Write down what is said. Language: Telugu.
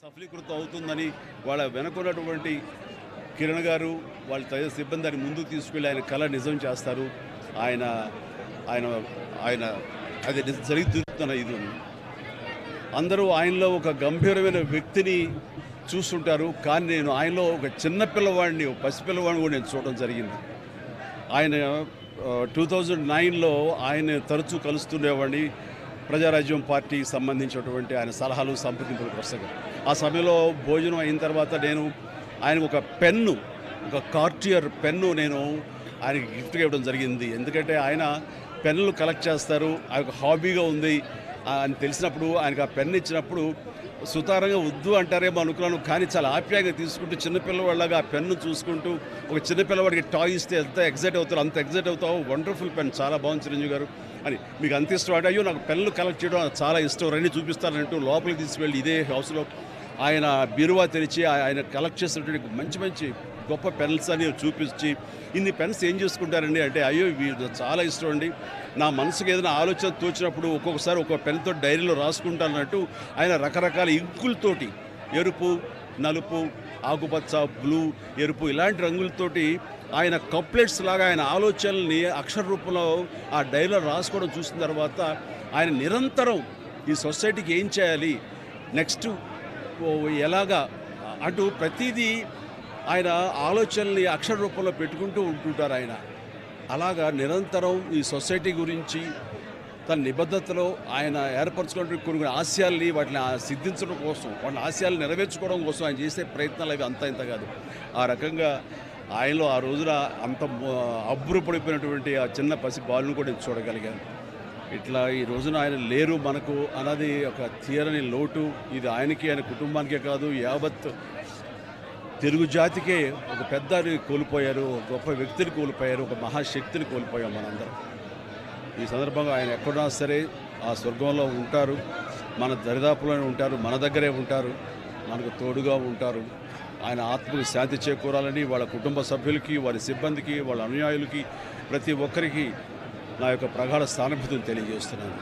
సఫలీకృతం అవుతుందని వాళ్ళ వెనుకున్నటువంటి కిరణ్ గారు వాళ్ళ తదితర సిబ్బందిని ముందుకు తీసుకెళ్ళి ఆయన కళ నిజం చేస్తారు. ఆయన ఆయన ఆయన అది జరుగుతున్న ఇది అందరూ ఆయనలో ఒక గంభీరమైన వ్యక్తిని చూస్తుంటారు. కానీ నేను ఆయనలో ఒక చిన్న పిల్లవాడిని, పసిపిల్లవాడిని కూడా నేను చూడడం జరిగింది. ఆయన 2009లో ఆయన తరచూ కలుస్తుండేవాడిని. ప్రజారాజ్యం పార్టీకి సంబంధించినటువంటి ఆయన సలహాలు సంప్రదింపుల కోసంగా. ఆ సమయంలో భోజనం అయిన తర్వాత నేను ఆయన ఒక పెన్ను, ఒక కార్టియర్ పెన్ను నేను ఆయనకి గిఫ్ట్గా ఇవ్వడం జరిగింది. ఎందుకంటే ఆయన పెన్నులు కలెక్ట్ చేస్తారు, ఆయన హాబీగా ఉంది అని తెలిసినప్పుడు ఆయనకు ఆ పెన్ను ఇచ్చినప్పుడు సుతారంగా వద్దు అంటారేమో అనుకున్నాను. కానీ చాలా ఆప్యాయంగా తీసుకుంటూ చిన్నపిల్లవాళ్ళగా ఆ పెన్ను చూసుకుంటూ ఒక చిన్నపిల్లవాడికి టాయ్ ఇస్తే ఎంత ఎగ్జైట్ అవుతారు, అంత ఎగ్జైట్ అవుతావు. వండర్ఫుల్ పెన్, చాలా బాగుంది చిరంజీవి గారు అని. మీకు అంత ఇష్టం అంటే, అయ్యో నాకు పెన్నులు కలెక్ట్ చేయడం చాలా ఇష్టం, రండి చూపిస్తానంటూ లోపలికి తీసుకువెళ్ళి ఇదే హౌస్లో ఆయన బీరువా తెరిచి ఆయన కలెక్ట్ చేసినటువంటి మంచి మంచి గొప్ప పెన్స్ అని చూపించి, ఇన్ని పెన్స్ ఏం చేసుకుంటారండి అంటే, అయ్యో ఇవి చాలా ఇష్టం అండి, నా మనసుకు ఏదైనా ఆలోచన తోచినప్పుడు ఒక్కొక్కసారి ఒక్కొక్క పెన్తో డైరీలో రాసుకుంటానన్నట్టు ఆయన రకరకాల ఇంకులతోటి, ఎరుపు, నలుపు, ఆకుపచ్చ, బ్లూ, ఎరుపు ఇలాంటి రంగులతోటి ఆయన కప్లెట్స్ లాగా ఆయన ఆలోచనల్ని అక్షర రూపంలో ఆ డైరీలో రాసుకోవడం చూసిన తర్వాత ఆయన నిరంతరం ఈ సొసైటీకి ఏం చేయాలి, నెక్స్ట్ ఎలాగా అటు ప్రతిదీ ఆయన ఆలోచనల్ని అక్షర రూపంలో పెట్టుకుంటూ ఉంటుంటారు. ఆయన అలాగా నిరంతరం ఈ సొసైటీ గురించి తన నిబద్ధతలో ఆయన ఏర్పరచుకున్న కొన్ని ఆశయాల్ని వాటిని సిద్ధించడం కోసం, వాటిని ఆశయాలు నెరవేర్చుకోవడం కోసం ఆయన చేసే ప్రయత్నాలు అవి అంత ఇంత కాదు. ఆ రకంగా ఆయనలో ఆ రోజున అంత అబ్బురపడిపోయినటువంటి ఆ చిన్న పసి బాలును కూడా నేను చూడగలిగాను. ఇట్లా ఈ రోజున ఆయన లేరు మనకు అన్నది ఒక తీరని లోటు. ఇది ఆయనకి, ఆయన కుటుంబానికే కాదు, యావత్ తెలుగు జాతికే ఒక పెద్దని కోల్పోయారు, ఒక గొప్ప వ్యక్తిని కోల్పోయారు, ఒక మహాశక్తిని కోల్పోయాం మనందరం. ఈ సందర్భంగా ఆయన ఎక్కడున్నా సరే ఆ స్వర్గంలో ఉంటారు, మన దరిదాపులోనే ఉంటారు, మన దగ్గరే ఉంటారు, మనకు తోడుగా ఉంటారు. ఆయన ఆత్మకు శాంతి చేకూరాలని వాళ్ళ కుటుంబ సభ్యులకి, వారి సిబ్బందికి, వాళ్ళ అనుయాయులకి, ప్రతి ఒక్కరికి నా యొక్క ప్రగాఢ సానుభూతిని తెలియజేస్తున్నాను.